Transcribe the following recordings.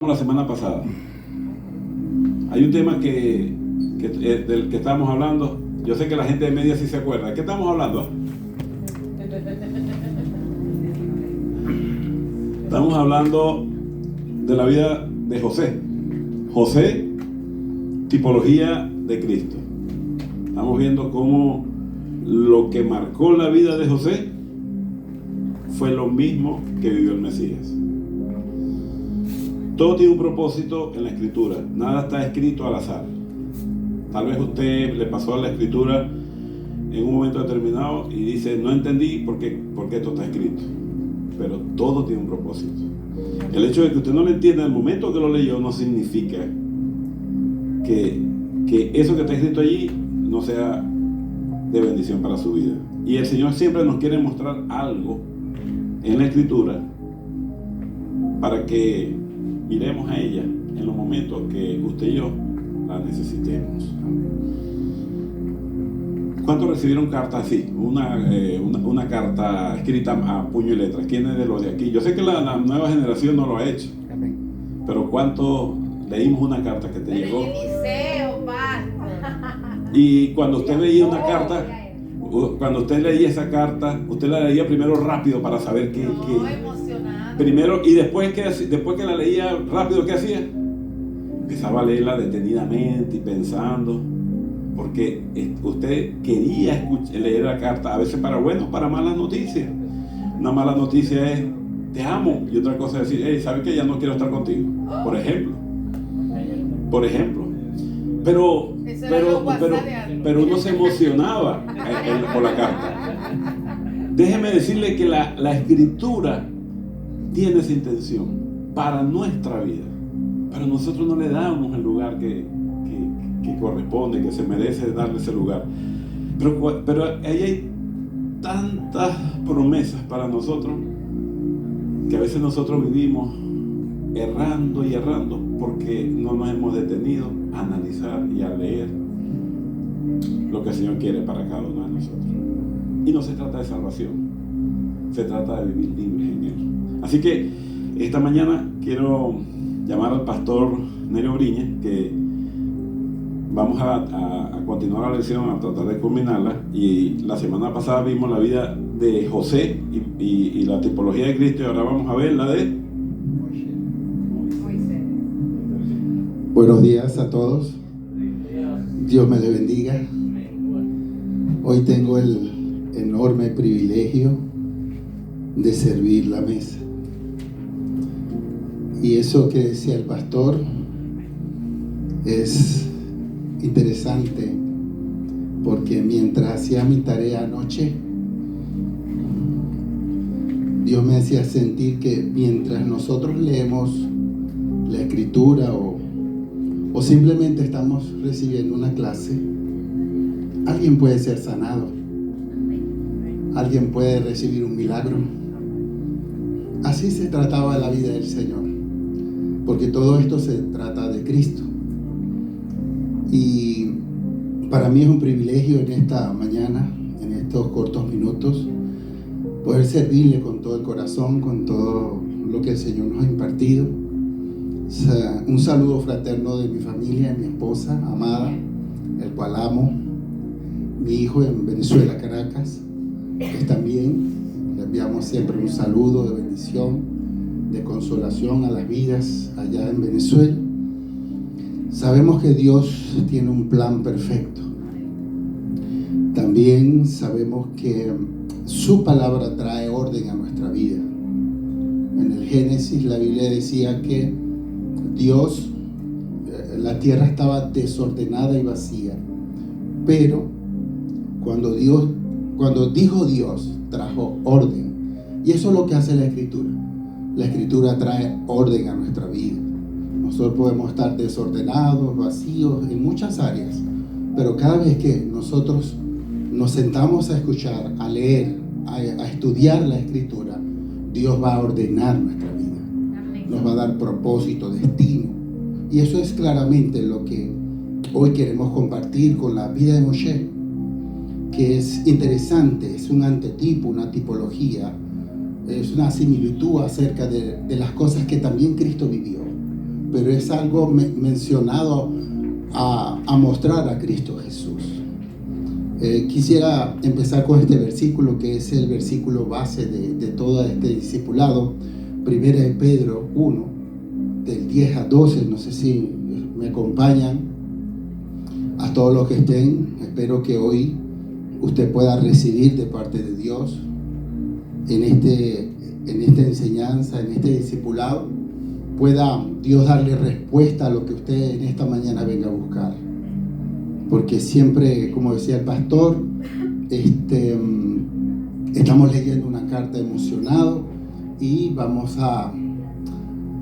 La semana pasada. Hay un tema del que estábamos hablando. Yo sé que la gente de media sí se acuerda. ¿De qué estamos hablando? Estamos hablando de la vida de José. José, tipología de Cristo. Estamos viendo cómo lo que marcó la vida de José fue lo mismo que vivió el Mesías. Todo tiene un propósito en la escritura, nada está escrito al azar. Tal vez usted le pasó a la escritura en un momento determinado y dice, no entendí por qué esto está escrito. Pero todo tiene un propósito. El hecho de que usted no lo entienda en el momento que lo leyó no significa que eso que está escrito allí no sea de bendición para su vida. Y el Señor siempre nos quiere mostrar algo en la escritura para que miremos a ella en los momentos que usted y yo la necesitemos. ¿Cuántos recibieron cartas así? Una carta escrita a puño y letras. ¿Quiénes de los de aquí? Yo sé que la nueva generación no lo ha hecho. Amén. Pero ¿cuántos leímos una carta que te llegó? Y cuando usted leía una carta, cuando usted leía esa carta, usted la leía primero rápido para saber qué primero, y después que la leía rápido, ¿qué hacía? Empezaba a leerla detenidamente y pensando, porque usted quería leer la carta, a veces para buenas o para malas noticias. Una mala noticia es, te amo, y otra cosa es decir, hey, ¿sabes qué? Ya no quiero estar contigo, por ejemplo. Pero uno se emocionaba por la carta. Déjeme decirle que la escritura tiene esa intención para nuestra vida, pero nosotros no le damos el lugar que corresponde, que se merece darle ese lugar. Pero ahí hay tantas promesas para nosotros que a veces nosotros vivimos errando y errando porque no nos hemos detenido a analizar y a leer lo que el Señor quiere para cada uno de nosotros. Y no se trata de salvación, se trata de vivir libres en Él. Así que esta mañana quiero llamar al pastor Nerio Briñez, que vamos a continuar la lección, a tratar de culminarla. Y la semana pasada vimos la vida de José y la tipología de Cristo, y ahora vamos a ver la de Moisés. Buenos días a todos. Dios me les bendiga. Hoy tengo el enorme privilegio de servir la mesa. Y eso que decía el pastor es interesante, porque mientras hacía mi tarea anoche, Dios me hacía sentir que mientras nosotros leemos la escritura o simplemente estamos recibiendo una clase, alguien puede ser sanado, alguien puede recibir un milagro. Así se trataba la vida del Señor, porque todo esto se trata de Cristo. Y para mí es un privilegio en esta mañana, en estos cortos minutos, poder servirle con todo el corazón, con todo lo que el Señor nos ha impartido. O sea, un saludo fraterno de mi familia, mi esposa amada, el cual amo, mi hijo en Venezuela, Caracas, que también le enviamos siempre un saludo de bendición, de consolación a las vidas allá en Venezuela. Sabemos que Dios tiene un plan perfecto. También sabemos que su palabra trae orden a nuestra vida. En el Génesis la Biblia decía que Dios, la tierra estaba desordenada y vacía, pero cuando dijo Dios, trajo orden. Y eso es lo que hace la Escritura. La Escritura trae orden a nuestra vida. Nosotros podemos estar desordenados, vacíos en muchas áreas, pero cada vez que nosotros nos sentamos a escuchar, a leer, a estudiar la Escritura, Dios va a ordenar nuestra vida. Nos va a dar propósito, destino. Y eso es claramente lo que hoy queremos compartir con la vida de Moshe, que es interesante, es un antetipo, una tipología, es una similitud acerca de las cosas que también Cristo vivió. pero es algo mencionado a mostrar a Cristo Jesús. Quisiera empezar con este versículo, que es el versículo base de todo este discipulado, 1 de Pedro 1, del 10 a 12. No sé si me acompañan. A todos los que estén, espero que hoy usted pueda recibir de parte de Dios en esta enseñanza, en este discipulado, pueda Dios darle respuesta a lo que usted en esta mañana venga a buscar. Porque siempre, como decía el pastor, estamos leyendo una carta emocionado y vamos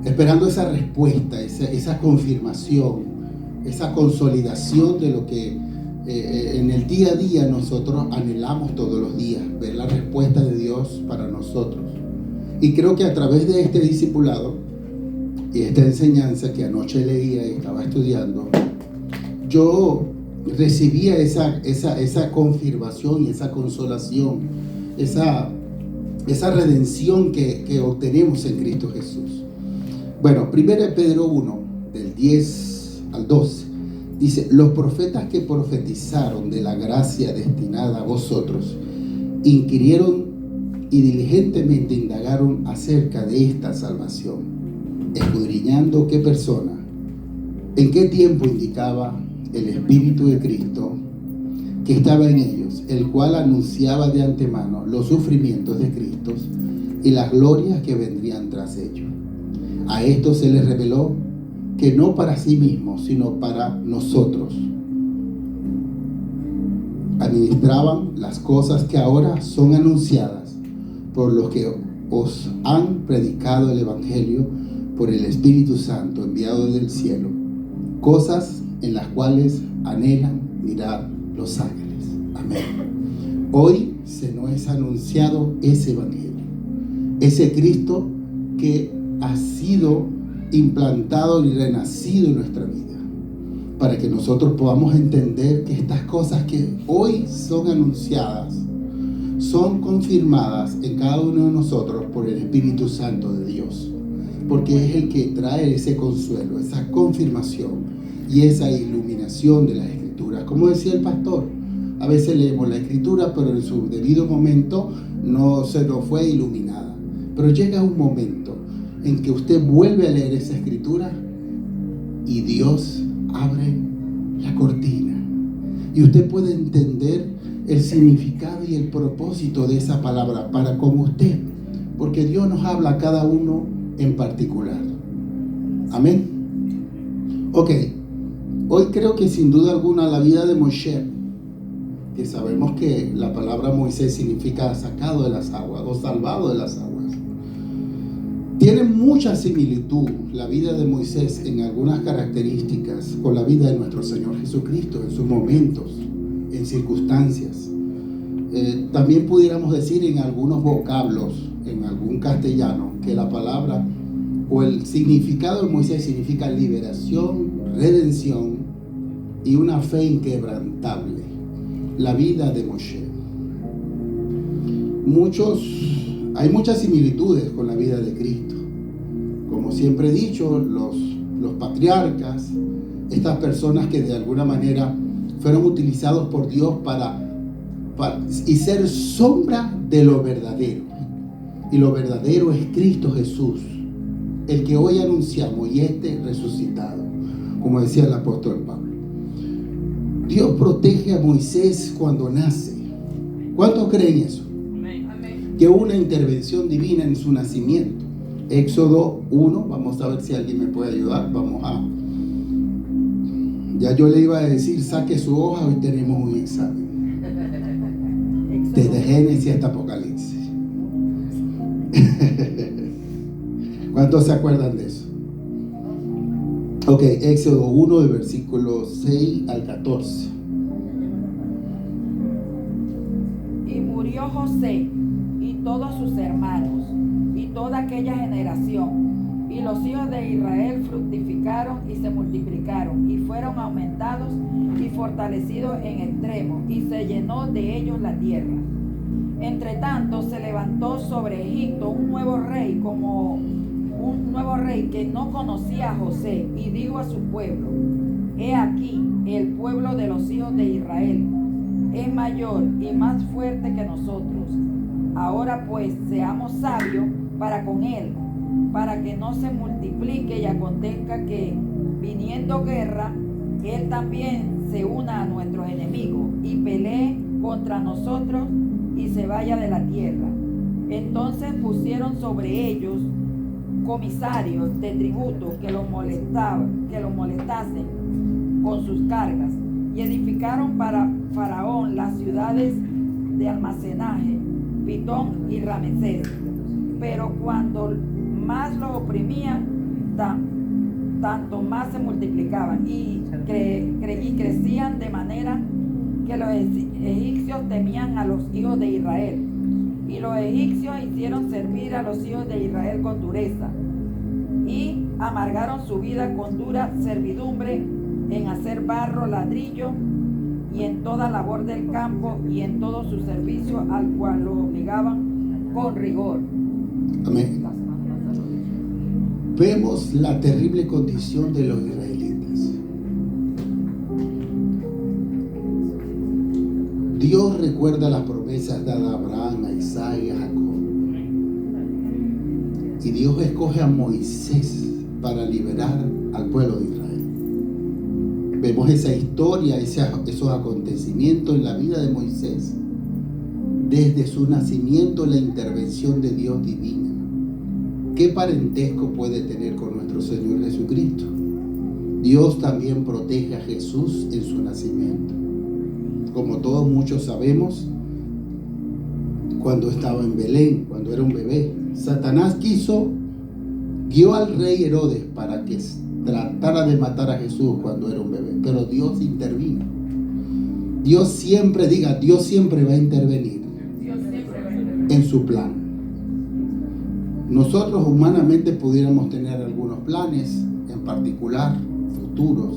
esperando esa respuesta, esa confirmación, esa consolidación de lo que en el día a día nosotros anhelamos todos los días, ver la respuesta de Dios para nosotros. Y creo que a través de este discipulado y esta enseñanza que anoche leía y estaba estudiando, yo recibía esa confirmación y esa consolación, esa redención que obtenemos en Cristo Jesús. Bueno, 1 Pedro 1, del 10 al 12, dice: los profetas que profetizaron de la gracia destinada a vosotros inquirieron y diligentemente indagaron acerca de esta salvación, escudriñando qué persona, en qué tiempo indicaba el Espíritu de Cristo que estaba en ellos, el cual anunciaba de antemano los sufrimientos de Cristo y las glorias que vendrían tras ellos. A esto se les reveló que no para sí mismos, sino para nosotros administraban las cosas que ahora son anunciadas por los que os han predicado el Evangelio por el Espíritu Santo enviado del cielo, cosas en las cuales anhelan mirar los ángeles. Amén. Hoy se nos es anunciado ese Evangelio, ese Cristo que ha sido implantado y renacido en nuestra vida, para que nosotros podamos entender que estas cosas que hoy son anunciadas son confirmadas en cada uno de nosotros por el Espíritu Santo de Dios, porque es el que trae ese consuelo, esa confirmación y esa iluminación de las Escrituras. Como decía el pastor, a veces leemos la Escritura, pero en su debido momento no se nos fue iluminada. Pero llega un momento en que usted vuelve a leer esa Escritura y Dios abre la cortina y usted puede entender el significado y el propósito de esa palabra para con usted, porque Dios nos habla a cada uno en particular. Amén. Ok, hoy creo que sin duda alguna la vida de Moisés, que sabemos que la palabra Moisés significa sacado de las aguas o salvado de las aguas, tiene mucha similitud la vida de Moisés en algunas características con la vida de nuestro Señor Jesucristo, en sus momentos, en circunstancias. También pudiéramos decir en algunos vocablos, en algún castellano, que la palabra o el significado de Moisés significa liberación, redención y una fe inquebrantable. La vida de Moisés. Hay muchas similitudes con la vida de Cristo. Como siempre he dicho, los patriarcas, estas personas que de alguna manera fueron utilizados por Dios para y ser sombra de lo verdadero. Y lo verdadero es Cristo Jesús, el que hoy anunciamos, y resucitado, como decía el apóstol Pablo. Dios protege a Moisés cuando nace. ¿Cuántos creen eso? Que hubo una intervención divina en su nacimiento. Éxodo 1, vamos a ver si alguien me puede ayudar. Ya yo le iba a decir, saque su hoja, hoy tenemos un examen. Desde Génesis hasta Apocalipsis. ¿Cuántos se acuerdan de eso? Ok, Éxodo 1, de versículos 6 al 14. Y murió José y todos sus hermanos y toda aquella generación, y los hijos de Israel fructificaron y se multiplicaron y fueron aumentados y fortalecidos en extremo, y se llenó de ellos la tierra. Entre tanto se levantó sobre Egipto un nuevo rey como un nuevo rey que no conocía a José, y dijo a su pueblo: he aquí, el pueblo de los hijos de Israel es mayor y más fuerte que nosotros. Ahora pues seamos sabios para con él, para que no se multiplique y acontezca que, viniendo guerra, él también se una a nuestros enemigos y pelee contra nosotros y se vaya de la tierra. Entonces pusieron sobre ellos comisarios de tributo que los molestasen con sus cargas, y edificaron para Faraón las ciudades de almacenaje, Pitón y Ramesés. Pero cuando más los oprimían, tanto más se multiplicaban y crecían, de manera que los egipcios temían a los hijos de Israel. Y los egipcios hicieron servir a los hijos de Israel con dureza, y amargaron su vida con dura servidumbre en hacer barro, ladrillo, y en toda labor del campo, y en todo su servicio, al cual los obligaban con rigor. Amén. Vemos la terrible condición de los israelitas. Dios recuerda las promesas dadas a Abraham, a Isaac y a Jacob. Y Dios escoge a Moisés para liberar al pueblo de Israel. Vemos esa historia, esos acontecimientos en la vida de Moisés. Desde su nacimiento, la intervención de Dios divina. ¿Qué parentesco puede tener con nuestro Señor Jesucristo? Dios también protege a Jesús en su nacimiento. Como todos muchos sabemos, cuando estaba en Belén, cuando era un bebé, Satanás guió al rey Herodes para que tratara de matar a Jesús cuando era un bebé, pero Dios intervino. Dios siempre va a intervenir en su plan. Nosotros humanamente pudiéramos tener algunos planes en particular, futuros,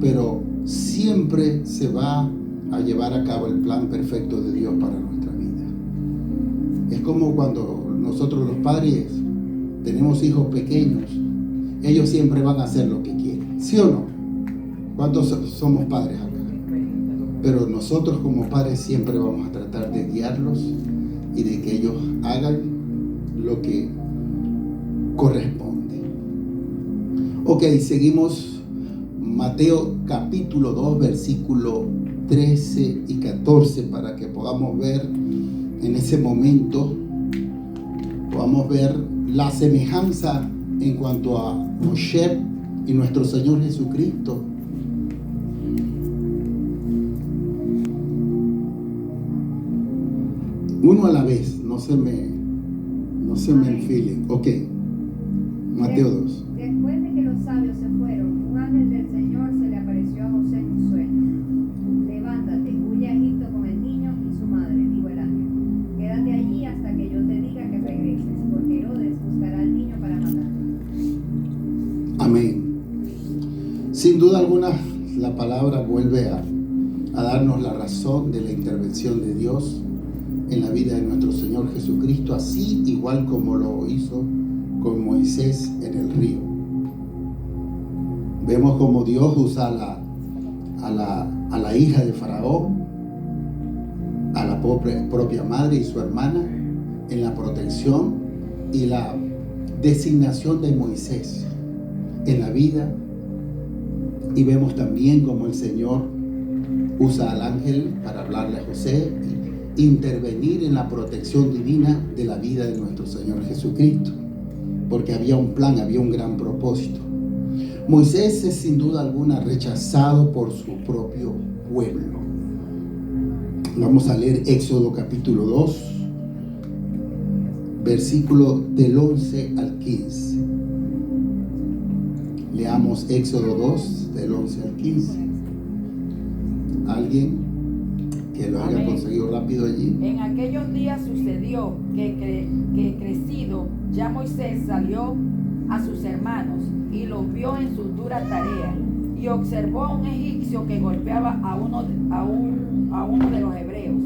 pero siempre se va a llevar a cabo el plan perfecto de Dios para nuestra vida. Es como cuando nosotros los padres tenemos hijos pequeños, ellos siempre van a hacer lo que quieren, ¿sí o no? ¿Cuántos somos padres acá? Pero nosotros como padres siempre vamos a tratar de guiarlos y de que ellos hagan lo que corresponde. Ok, seguimos. Mateo capítulo 2, versículo 13 y 14, para que podamos ver en ese momento, podamos ver la semejanza en cuanto a Moshe y nuestro Señor Jesucristo. Uno a la vez, no se me enfilen. Ok, Mateo 2. Después de que los sabios se fueron, un ángel del Señor se le apareció a José en un sueño. Levántate, huye a Egipto con el niño y su madre, dijo el ángel. Quédate allí hasta que yo te diga que regreses, porque Herodes buscará al niño para matarlo. Amén. Sin duda alguna, la palabra vuelve a darnos la razón de la intervención de Dios en la vida de nuestro Señor Jesucristo, así igual como lo hizo con Moisés en el río. Vemos como Dios usa a la hija de Faraón, a la propia madre y su hermana, en la protección y la designación de Moisés en la vida. Y vemos también como el Señor usa al ángel para hablarle a José e intervenir en la protección divina de la vida de nuestro Señor Jesucristo, porque había un plan, había un gran propósito. Moisés es sin duda alguna rechazado por su propio pueblo. Vamos a leer Éxodo capítulo 2, versículo del 11 al 15. Leamos Éxodo 2, del 11 al 15. ¿Alguien que lo haya conseguido rápido allí? En aquellos días sucedió que crecido ya Moisés salió a sus hermanos y los vio en sus duras tareas, y observó a un egipcio que golpeaba a uno de los hebreos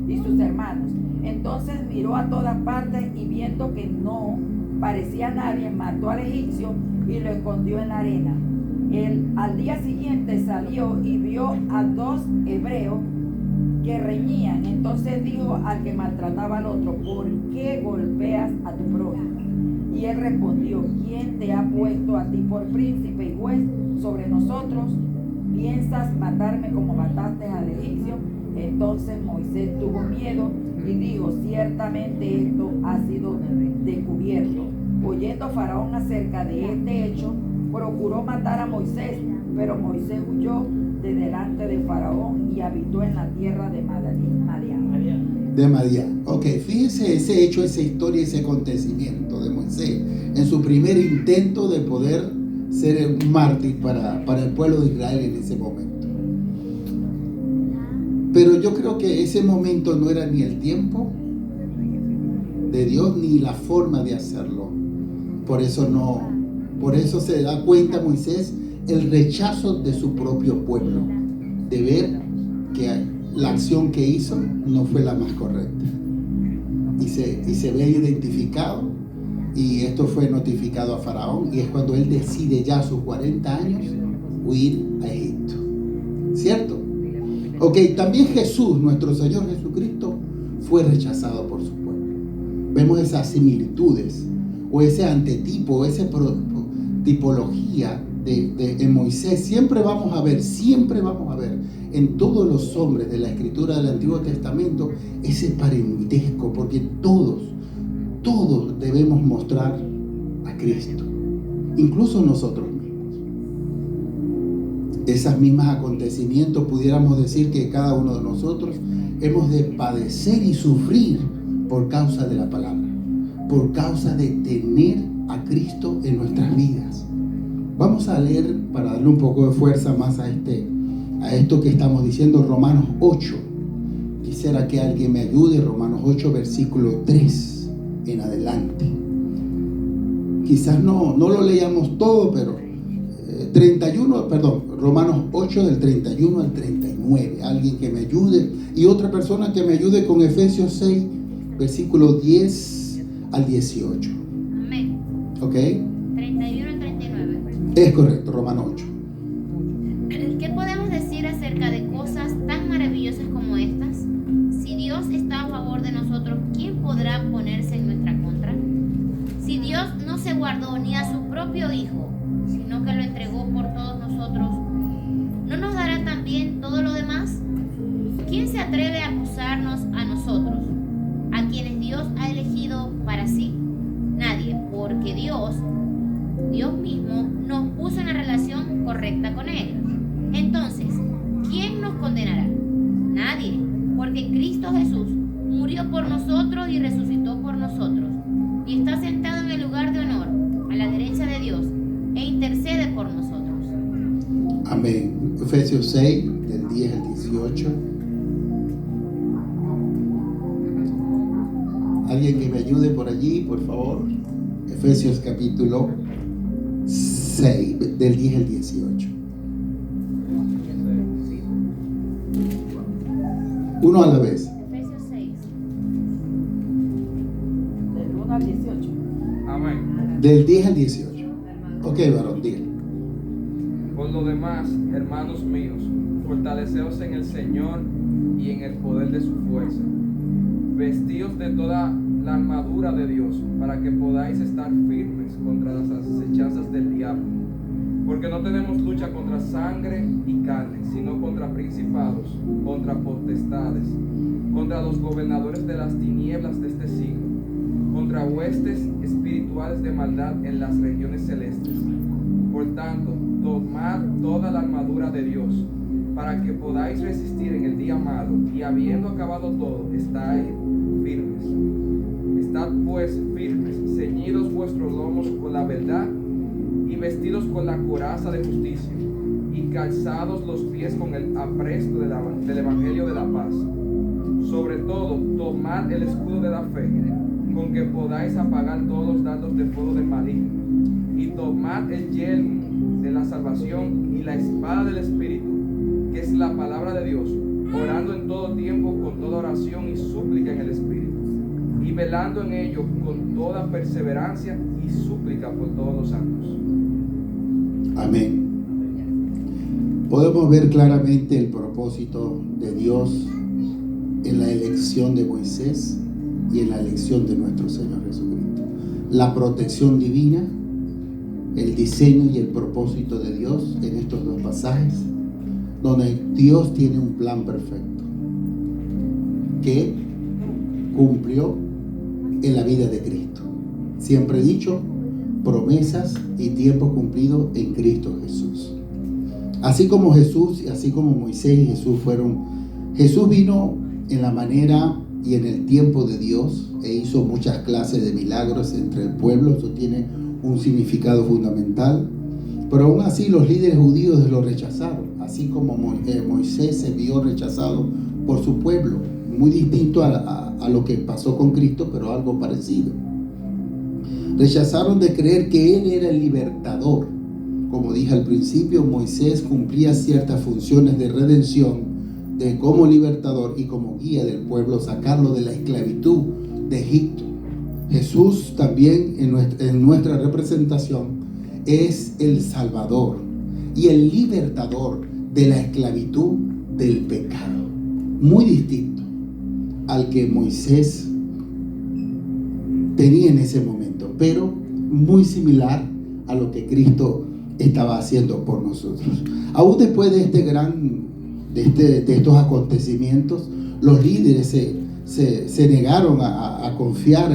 y sus hermanos. Entonces miró a todas partes, y viendo que no parecía nadie, mató al egipcio y lo escondió en la arena. Al día siguiente salió y vio a 2 hebreos que reñían. Entonces dijo al que maltrataba al otro: ¿por qué golpeas a tu prójimo? Y él respondió: ¿quién te ha puesto a ti por príncipe y juez sobre nosotros? ¿Piensas matarme como mataste al egipcio? Entonces Moisés tuvo miedo y dijo: ciertamente esto ha sido descubierto. Oyendo Faraón acerca de este hecho, procuró matar a Moisés, pero Moisés huyó de delante de Faraón y habitó en la tierra de Madián. De Madián. Ok, fíjese ese hecho, esa historia, ese acontecimiento de Moisés en su primer intento de poder ser un mártir para el pueblo de Israel en ese momento. Pero yo creo que ese momento no era ni el tiempo de Dios ni la forma de hacerlo. Por eso se da cuenta Moisés el rechazo de su propio pueblo, de ver que la acción que hizo no fue la más correcta. Y se ve identificado, y esto fue notificado a Faraón, y es cuando él decide ya a sus 40 años huir a Egipto. ¿Cierto? Ok, también Jesús, nuestro Señor Jesucristo, fue rechazado por su pueblo. Vemos esas similitudes, o ese antetipo, o esa tipología en Moisés. Siempre vamos a ver en todos los hombres de la escritura del Antiguo Testamento ese parentesco, porque todos debemos mostrar a Cristo, incluso nosotros mismos. Esos mismos acontecimientos pudiéramos decir que cada uno de nosotros hemos de padecer y sufrir por causa de la palabra, por causa de tener a Cristo en nuestras vidas. Vamos a leer, para darle un poco de fuerza más a esto que estamos diciendo, Romanos 8. Quisiera que alguien me ayude, Romanos 8, versículo 3 en adelante. Quizás no lo leamos todo, pero Romanos 8 del 31 al 39. Alguien que me ayude, y otra persona que me ayude con Efesios 6, versículo 10 al 18. Amén. ¿Ok? 31 al 39. Es correcto, Romanos 8. ¿Qué podemos decir acerca de cosas tan maravillosas como estas? Si Dios está a favor de nosotros, ¿quién podrá ponerse en nuestra contra? Si Dios no se guardó ni a su propio Hijo, sino que lo entregó por todos nosotros, ¿no nos dará también todo lo demás? ¿Quién se atreve a acusarnos a nosotros, a quienes Dios ha elegido para sí? Nadie, porque Dios mismo nos puso en la relación correcta con Él. Entonces, ¿quién nos condenará? Nadie, porque Cristo Jesús murió por nosotros y resucitó por nosotros, y está sentado en el lugar de honor, a la derecha de Dios, e intercede por nosotros. Amén. Efesios 6, del 10 al 18. Alguien que me ayude por allí, por favor. Efesios capítulo 6, del 10 al 18. Uno a la vez. Efesios 6. Del 1 al 18. Amén. Del 10 al 18. Ok, varón, dígale. Por lo demás, hermanos míos, fortaleceos en el Señor y en el poder de su fuerza. Vestíos de toda la armadura de Dios, para que podáis estar firmes contra las acechanzas del diablo. Porque no tenemos lucha contra sangre y carne, sino contra principados, contra potestades, contra los gobernadores de las tinieblas de este siglo, contra huestes espirituales de maldad en las regiones celestes. Por tanto, tomad toda la armadura de Dios, para que podáis resistir en el día malo, y habiendo acabado todo, estáis firmes. Estad pues firmes, ceñidos vuestros lomos con la verdad, y vestidos con la coraza de justicia, y calzados los pies con el apresto del evangelio de la paz. Sobre todo, tomad el escudo de la fe, con que podáis apagar todos los dardos de fuego del maligno, y tomad el yelmo de la salvación y la espada del Espíritu, que es la palabra de Dios, orando en todo tiempo con toda oración y súplica en el Espíritu, y velando en ello con toda perseverancia y súplica por todos los santos. Amén. Podemos ver claramente el propósito de Dios en la elección de Moisés y en la elección de nuestro Señor Jesucristo. La protección divina, el diseño y el propósito de Dios en estos dos pasajes, donde Dios tiene un plan perfecto que cumplió en la vida de Cristo. Siempre he dicho, promesas y tiempo cumplido en Cristo Jesús. Así como Jesús y así como Moisés y Jesús vino en la manera y en el tiempo de Dios e hizo muchas clases de milagros entre el pueblo. Eso tiene un significado fundamental, pero aún así los líderes judíos lo rechazaron, así como Moisés se vio rechazado por su pueblo, muy distinto a lo que pasó con Cristo, pero algo parecido. Rechazaron de creer que Él era el libertador. Como dije al principio, Moisés cumplía ciertas funciones de redención, de como libertador y como guía del pueblo, sacarlo de la esclavitud de Egipto. Jesús también en nuestra representación es el Salvador y el libertador de la esclavitud del pecado, muy distinto al que Moisés tenía en ese momento, pero muy similar a lo que Cristo estaba haciendo por nosotros. Aún después de de estos acontecimientos, los líderes se negaron a confiar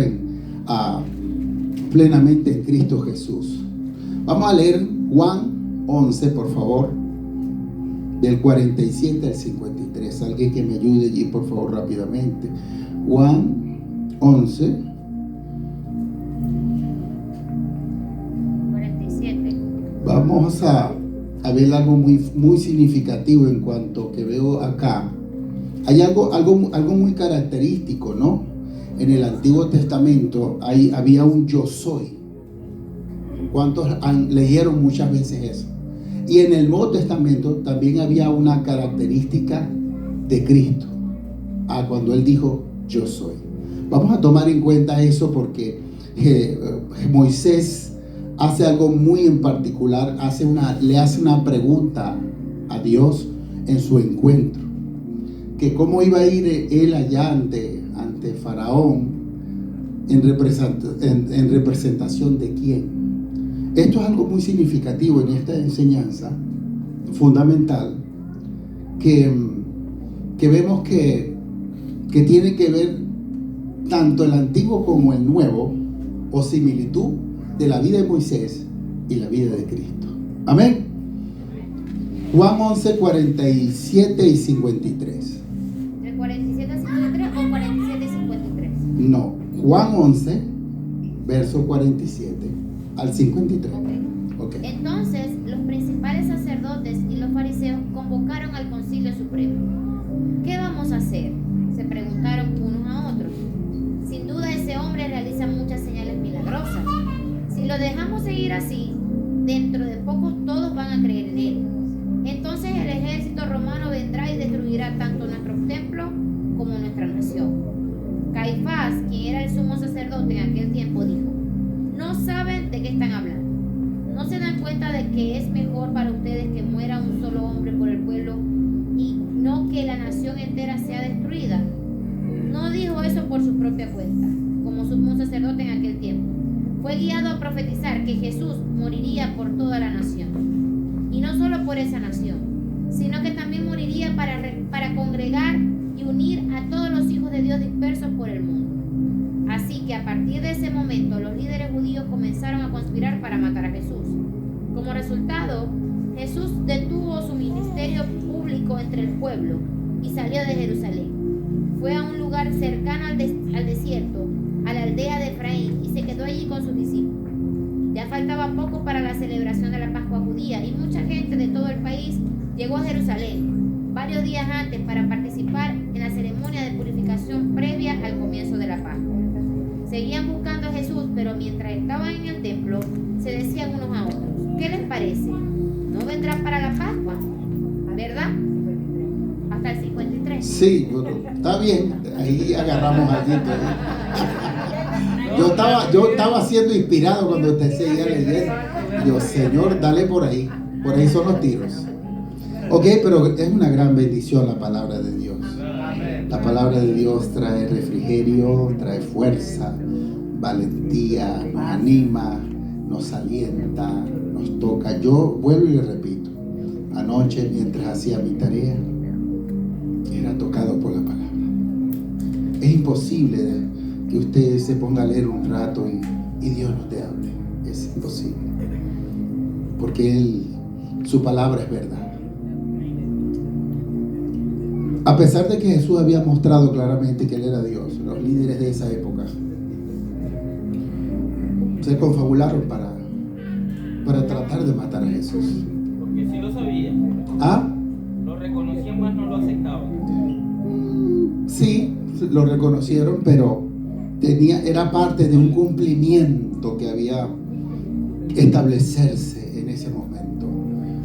plenamente en Cristo Jesús. Vamos a leer Juan 11, por favor, del 47 al 53. Alguien que me ayude allí, por favor, rápidamente. Juan 11. 47. Vamos a ver algo muy significativo en cuanto que veo acá. Hay algo muy característico, ¿no? En el Antiguo Testamento había un yo soy. ¿Cuántos leyeron muchas veces eso? Y en el Nuevo Testamento también había una característica de Cristo, cuando Él dijo yo soy. Vamos a tomar en cuenta eso porque Moisés hace algo muy en particular, le hace una pregunta a Dios en su encuentro, que cómo iba a ir él allá ante Faraón en representación de quién. Esto es algo muy significativo en esta enseñanza fundamental que vemos que tiene que ver tanto el antiguo como el nuevo, o similitud de la vida de Moisés y la vida de Cristo. Amén. Juan 11, 47 y 53. ¿De 47 a 53 o 47 y 53? No, Juan 11, verso 47 al 53. Okay. Entonces los principales sacerdotes y los fariseos convocaron al Concilio Supremo. ¿Qué vamos a hacer?, se preguntaron unos a otros. Sin duda ese hombre realiza muchas señales milagrosas. Si lo dejamos seguir así, dentro de poco todos van a creer en él. Entonces el ejército romano vendrá y destruirá tanto nuestro templo como nuestra nación. Caifás, quien era el sumo sacerdote en aquel tiempo, dijo: no saben de qué están hablando. ¿No se dan cuenta de que es mejor para ustedes que muera un solo hombre por el pueblo y no que la nación entera sea destruida? No dijo eso por su propia cuenta, como sumo sacerdote en aquel tiempo. Fue guiado a profetizar que Jesús moriría por toda la nación. Y no solo por esa nación, sino que también moriría para congregar y unir a todos los hijos de Dios dispersos por el mundo. Así que a partir de ese momento los líderes judíos comenzaron a conspirar para matar a Jesús. Como resultado, Jesús detuvo su ministerio público entre el pueblo y salió de Jerusalén. Fue a un lugar cercano al desierto, a la aldea de Efraín, y se quedó allí con sus discípulos. Ya faltaba poco para la celebración de la Pascua judía y mucha gente de todo el país llegó a Jerusalén varios días antes para participar en la ceremonia de purificación previa al comienzo de la Pascua. Seguían buscando a Jesús, pero mientras estaban en el templo se decían unos a otros: ¿qué les parece? ¿No vendrá para la Pascua? ¿Verdad? Hasta el 53. Sí, bueno, está bien, ahí agarramos algo. Yo estaba siendo inspirado cuando te seguía leyendo. Yo, Señor, dale por ahí son los tiros. Ok, pero es una gran bendición la palabra de Dios. La palabra de Dios trae refrigerio, trae fuerza, valentía, nos anima, nos alienta, nos toca. Yo vuelvo y le repito, anoche mientras hacía mi tarea, era tocado por la palabra. Es imposible que usted se ponga a leer un rato y Dios no te hable. Es imposible. Porque su palabra es verdad. A pesar de que Jesús había mostrado claramente que Él era Dios, los líderes de esa época se confabularon para tratar de matar a Jesús. Porque sí lo sabían. ¿Ah? Lo reconocían, más no lo aceptaban. Sí, lo reconocieron, pero era parte de un cumplimiento que había que establecerse en ese momento.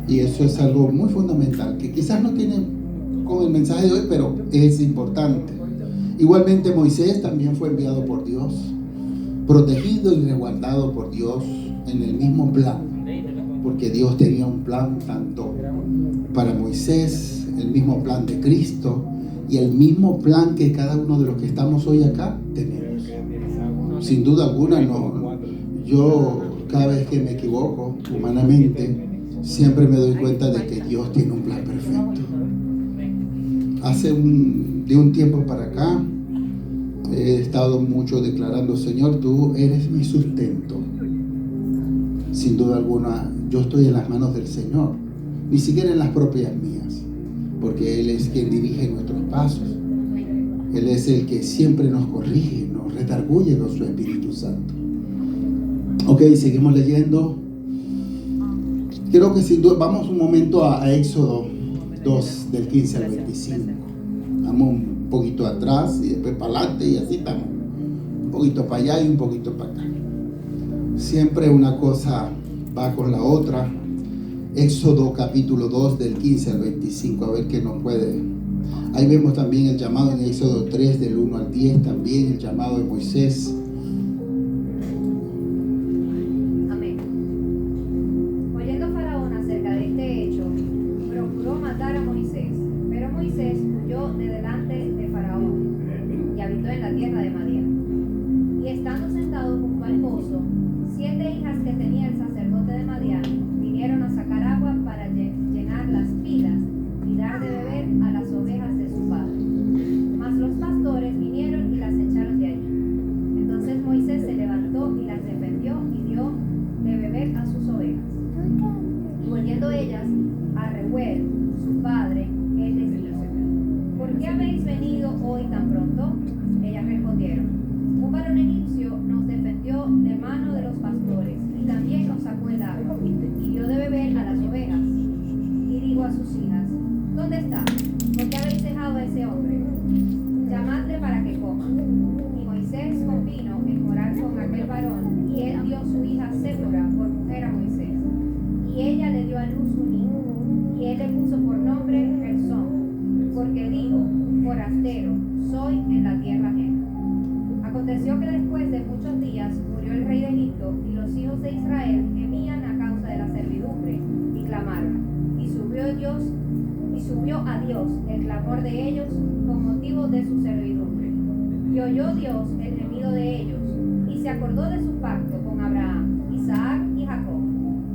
Y eso es algo muy fundamental, que quizás no tiene con el mensaje de hoy, pero es importante. Igualmente Moisés también fue enviado por Dios, protegido y resguardado por Dios en el mismo plan, porque Dios tenía un plan tanto para Moisés, el mismo plan de Cristo y el mismo plan que cada uno de los que estamos hoy acá tenemos. Sin duda alguna, yo cada vez que me equivoco humanamente, siempre me doy cuenta de que Dios tiene un plan perfecto. De un tiempo para acá, he estado mucho declarando, Señor, tú eres mi sustento. Sin duda alguna, yo estoy en las manos del Señor, ni siquiera en las propias mías, porque Él es quien dirige nuestros pasos. Él es el que siempre nos corrige, nos redarguye con su Espíritu Santo. Ok, seguimos leyendo. Quiero que sin duda, vamos un momento a Éxodo 2, del 15 al 25. Vamos un poquito atrás y después para adelante y así estamos. Un poquito para allá y un poquito para acá. Siempre una cosa va con la otra. Éxodo capítulo 2 del 15 al 25, a ver qué nos puede. Ahí vemos también el llamado en Éxodo 3 del 1 al 10, también el llamado de Moisés. Amén. Oyendo Faraón acerca de este hecho, procuró matar a Moisés, pero Moisés huyó de delante de Faraón y habitó en la tierra de Madián. Y estando sentado junto al pozo, 7 hijas que tenía el sacerdote de Madián vinieron a sacar agua para llenar las pilas y dar de beber a las ovejas de su padre. Mas los pastores vinieron y las echaron de allí. Entonces Moisés se levantó y las defendió y dio de beber a sus ovejas. Y volviendo ellas a Reuel, su padre, él les dijo: ¿por qué habéis venido hoy tan pronto? Ellas respondieron: un varón egipcio nos defendió de mano de los pastores y también nos sacó el agua y dio de beber a las ovejas. Y dijo a sus hijas: ¿dónde está? ¿Por qué habéis dejado a ese hombre? Llamadle para que coma. Y Moisés convino en morar con aquel varón, y él dio su hija Séfora por mujer a Moisés. Y ella le dio a luz un hijo, y él le puso por nombre Gersón, porque dijo: forastero soy en la tierra ajena. Aconteció que después de muchos días murió el rey de Egipto, y los hijos de Israel gemían a causa de la servidumbre, y clamaron. Y subió a Dios el clamor de ellos con motivo de su servidumbre. Y oyó Dios el gemido de ellos, y se acordó de su pacto con Abraham, Isaac y Jacob.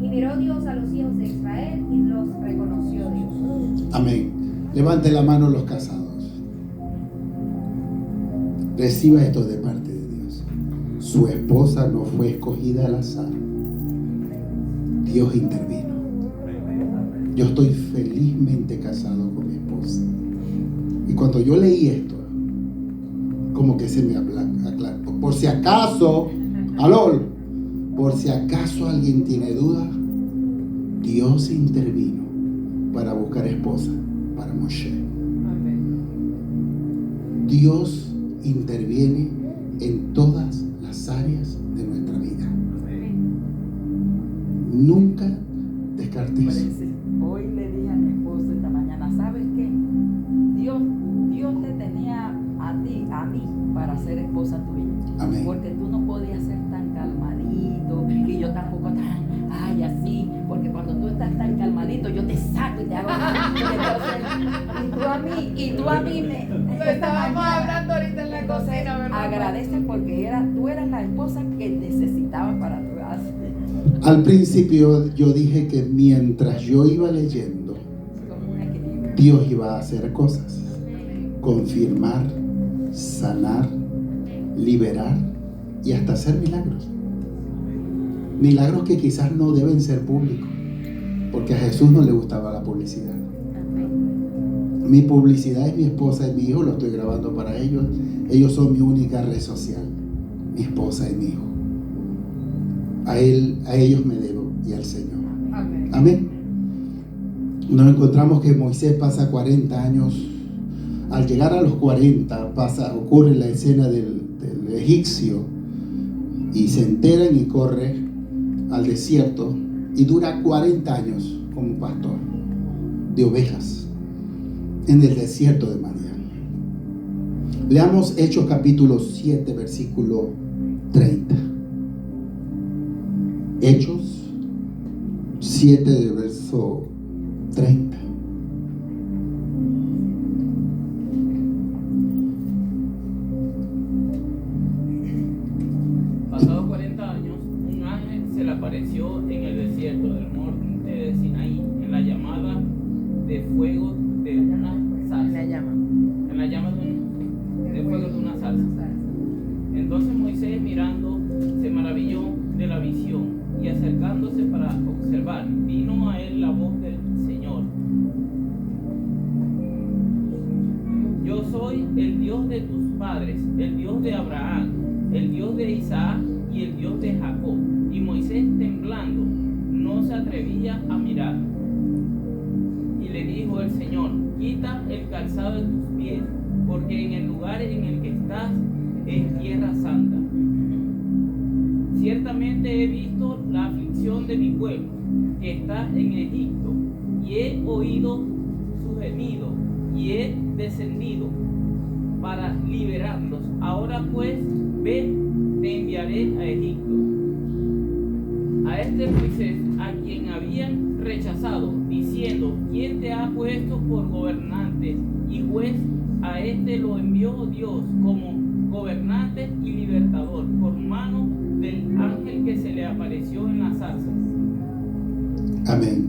Y miró Dios a los hijos de Israel y los reconoció Dios. Amén. Levante la mano los casados. Reciba esto de parte de Dios. Su esposa no fue escogida al azar. Dios intervino. Yo estoy felizmente casado con mi esposa. Y cuando yo leí esto, como que se me aclaró. Por si acaso, por si acaso alguien tiene duda, Dios intervino para buscar esposa para Moshe. Dios interviene en todas las áreas de nuestra vida. Nunca descartes. Hoy le dije a mi esposo esta mañana: ¿sabes qué? Dios a mí para ser esposa tuya. Amén. Porque tú no podías ser tan calmadito y yo tampoco tan, ay, así, porque cuando tú estás tan calmadito yo te saco y te hago y tú a mí me Estábamos hablando ahorita en la cocina, ¿verdad? agradece porque tú eras la esposa que necesitaba para tu casa. Al principio yo dije que mientras yo iba leyendo, Como un equilibrio. Dios iba a hacer cosas, confirmar, sanar, liberar y hasta hacer milagros. Milagros que quizás no deben ser públicos, porque a Jesús no le gustaba la publicidad. Mi publicidad es mi esposa y mi hijo, lo estoy grabando para ellos. Ellos son mi única red social, mi esposa y mi hijo. A ellos me debo y al Señor. Amén. Amén. Nos encontramos que Moisés pasa 40 años. Al llegar a los 40 ocurre la escena del egipcio y se enteran y corre al desierto y dura 40 años como pastor de ovejas en el desierto de Madián. Leamos Hechos capítulo 7 versículo 30. Hechos 7 de verso 30. Pasados 40 años, un ángel se le apareció en el desierto del monte de Sinaí, en la llamada de fuego de una salsa. En la llama de fuego de una salsa. Entonces Moisés, mirando, se maravilló de la visión y acercándose para observar, vino a él la voz del Señor. Yo soy el Dios de tus padres, el Dios de Abraham, el Dios de Isaac y el Dios de Jacob. Y Moisés, temblando, no se atrevía a mirar. Y le dijo el Señor: quita el calzado de tus pies, porque en el lugar en el que estás es tierra santa. Ciertamente he visto la aflicción de mi pueblo, que está en Egipto, y he oído su gemido, y he descendido para liberarlos. Ahora pues, ve, te enviaré a Egipto. A este Moisés, a quien habían rechazado, diciendo: ¿quién te ha puesto por gobernante y juez? A este lo envió Dios como gobernante y libertador por mano del ángel que se le apareció en las zarzas. Amén.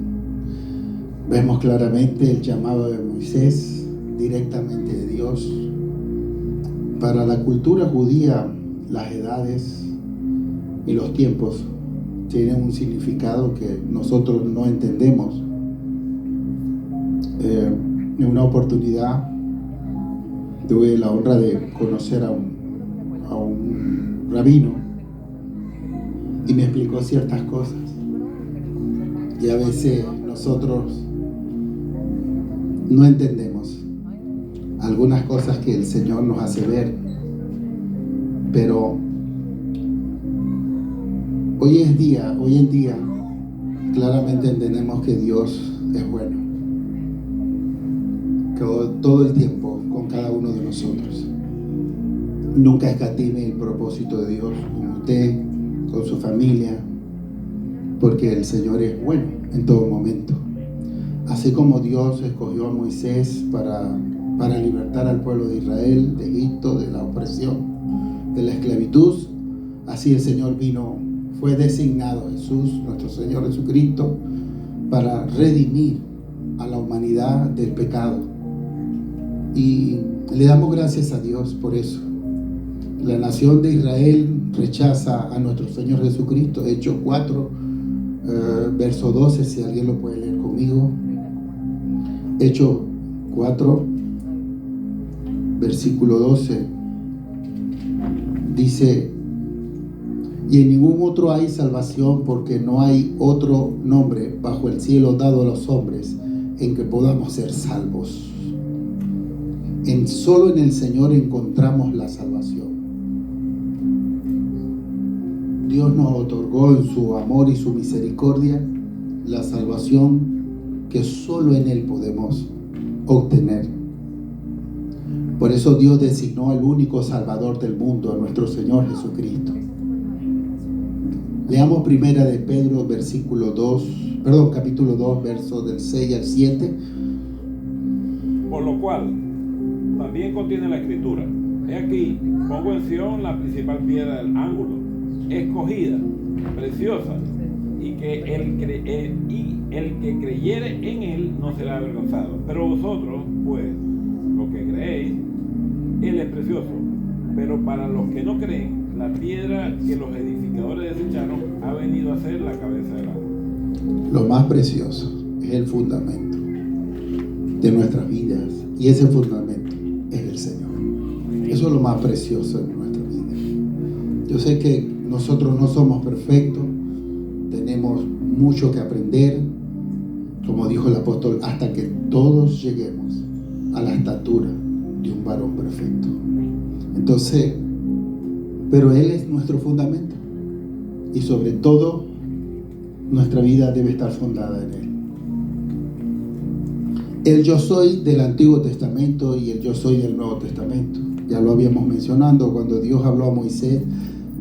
Vemos claramente el llamado de Moisés directamente de Dios. Para la cultura judía, las edades y los tiempos tienen un significado que nosotros no entendemos. En una oportunidad tuve la honra de conocer a un rabino y me explicó ciertas cosas. Y a veces nosotros no entendemos algunas cosas que el Señor nos hace ver, pero hoy en día claramente entendemos que Dios es bueno, que todo el tiempo con cada uno de nosotros. Nunca escatime el propósito de Dios con usted, con su familia, porque el Señor es bueno en todo momento. Así como Dios escogió a Moisés para libertar al pueblo de Israel de Egipto, de la opresión, de la esclavitud, así el Señor fue designado Jesús, nuestro Señor Jesucristo, para redimir a la humanidad del pecado. Y le damos gracias a Dios por eso. La nación de Israel rechaza a nuestro Señor Jesucristo. Hechos 4, verso 12, si alguien lo puede leer conmigo. Hechos 4, versículo 12, dice: y en ningún otro hay salvación, porque no hay otro nombre bajo el cielo dado a los hombres en que podamos ser salvos. Solo en el Señor encontramos la salvación. Dios nos otorgó en su amor y su misericordia la salvación que solo en Él podemos obtener. Por eso Dios designó al único Salvador del mundo, a nuestro Señor Jesucristo. Leamos primera de Pedro, capítulo 2, versos del 6 al 7. Por lo cual, también contiene la Escritura: he aquí, pongo en Sión la principal piedra del ángulo, escogida, preciosa, y que el que creyere en él no será avergonzado. Pero vosotros, pues, lo que creéis, él es precioso. Pero para los que no creen, la piedra que los edificadores desecharon ha venido a ser la cabeza del ángulo. Lo más precioso es el fundamento de nuestras vidas, y ese fundamento es el Señor. Eso es lo más precioso en nuestra vida. Yo sé que nosotros no somos perfectos, tenemos mucho que aprender, como dijo el apóstol, hasta que todos lleguemos a la estatura de un varón perfecto. Entonces, pero Él es nuestro fundamento, y sobre todo nuestra vida debe estar fundada en Él. El yo soy del Antiguo Testamento y el yo soy del Nuevo Testamento. Ya lo habíamos mencionado cuando Dios habló a Moisés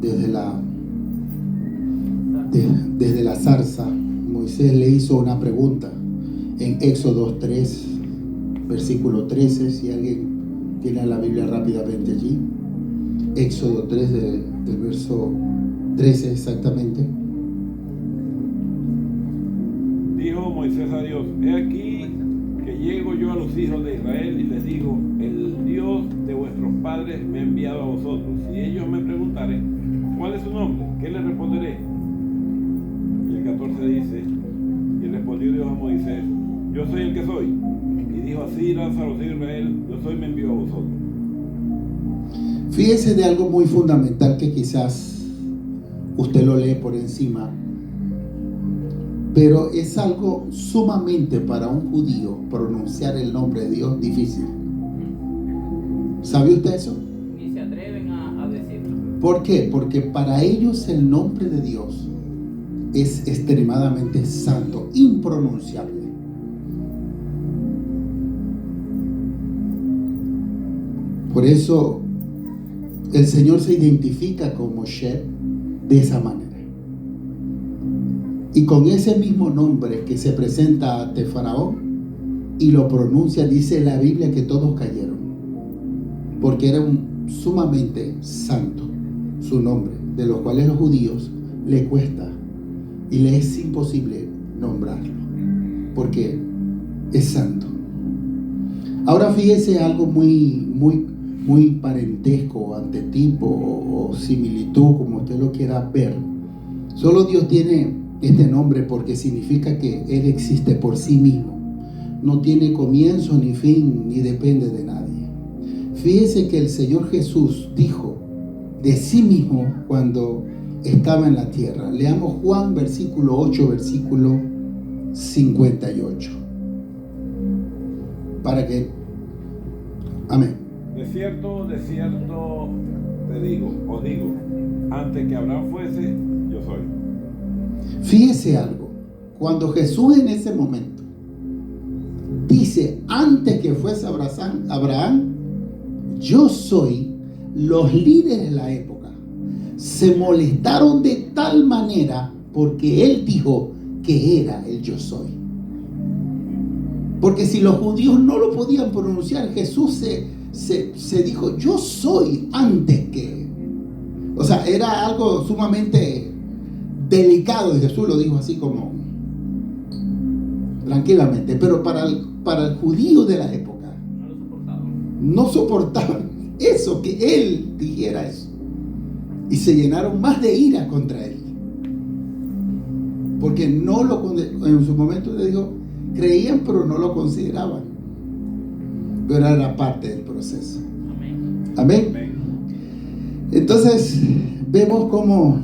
desde la zarza. Moisés le hizo una pregunta en Éxodo 3, versículo 13. Si alguien tiene la Biblia rápidamente allí. Éxodo 3 del verso 13 exactamente. Dijo Moisés a Dios: he aquí que llego yo a los hijos de Israel y les digo: el Dios de vuestros padres me ha enviado a vosotros. Si ellos me preguntaren: ¿cuál es su nombre?, ¿qué les responderé? Y el 14 dice: y respondió Dios a Moisés: yo soy el que soy. Y dijo así: dirás a los hijos de Israel: yo soy, me envió a vosotros. Fíjese de algo muy fundamental que quizás usted lo lee por encima, pero es algo sumamente para un judío pronunciar el nombre de Dios difícil. ¿Sabe usted eso? Ni se atreven a decirlo. ¿Por qué? Porque para ellos el nombre de Dios es extremadamente santo, impronunciable. Por eso el Señor se identifica como Shed de esa manera. Y con ese mismo nombre que se presenta ante Faraón y lo pronuncia, dice la Biblia que todos cayeron, porque era sumamente santo su nombre, de lo cual a los judíos le cuesta y le es imposible nombrarlo, porque es santo. Ahora fíjese algo muy parentesco, antetipo o similitud, como usted lo quiera ver. Solo Dios tiene este nombre porque significa que Él existe por sí mismo. No tiene comienzo ni fin, ni depende de nadie. Fíjese que el Señor Jesús dijo de sí mismo cuando estaba en la tierra. Leamos Juan versículo 8, versículo 58. Para que... Amén. De cierto te digo, os digo, antes que Abraham fuese, yo soy. Fíjese algo, cuando Jesús en ese momento dice: antes que fuese Abraham, yo soy, los líderes de la época se molestaron de tal manera porque él dijo que era el yo soy. Porque si los judíos no lo podían pronunciar, Jesús se dijo: yo soy antes que. O sea, era algo sumamente delicado, y Jesús lo dijo así como tranquilamente. Pero para el judío de la época no soportaban eso, que él dijera eso, y se llenaron más de ira contra él, porque no lo, en su momento le dijo, creían pero no lo consideraban, pero era parte del proceso. Amén. Amén. Entonces vemos cómo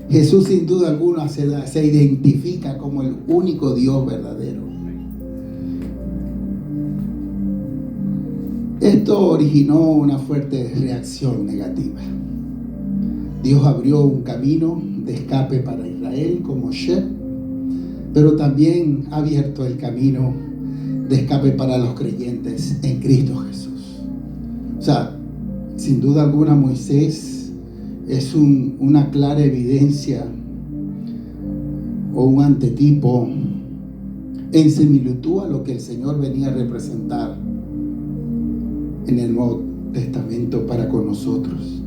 Jesús sin duda alguna se identifica como el único Dios verdadero. Esto originó una fuerte reacción negativa. Dios abrió un camino de escape para Israel como Shed, pero también ha abierto el camino de escape para los creyentes en Cristo Jesús. O sea, sin duda alguna Moisés es una clara evidencia o un antetipo en similitud a lo que el Señor venía a representar en el Nuevo Testamento para con nosotros.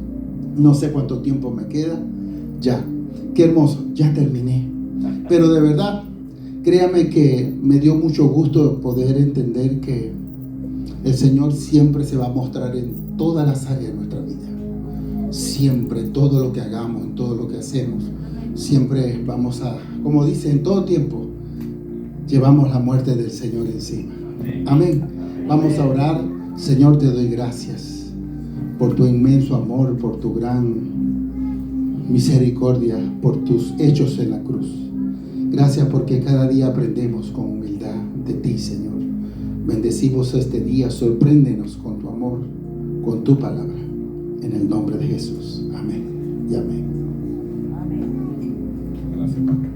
No sé cuánto tiempo me queda. Ya, qué hermoso, ya terminé. Pero de verdad, créame que me dio mucho gusto poder entender que el Señor siempre se va a mostrar en todas las áreas de nuestra vida. Siempre, todo lo que hagamos, en todo lo que hacemos, siempre vamos a, como dice, en todo tiempo, llevamos la muerte del Señor encima. Amén. Vamos a orar. Señor, te doy gracias por tu inmenso amor, por tu gran misericordia, por tus hechos en la cruz. Gracias porque cada día aprendemos con humildad de ti, Señor. Bendecimos este día, sorpréndenos con tu amor, con tu palabra. En el nombre de Jesús. Amén y amén. Amén. Gracias, Padre.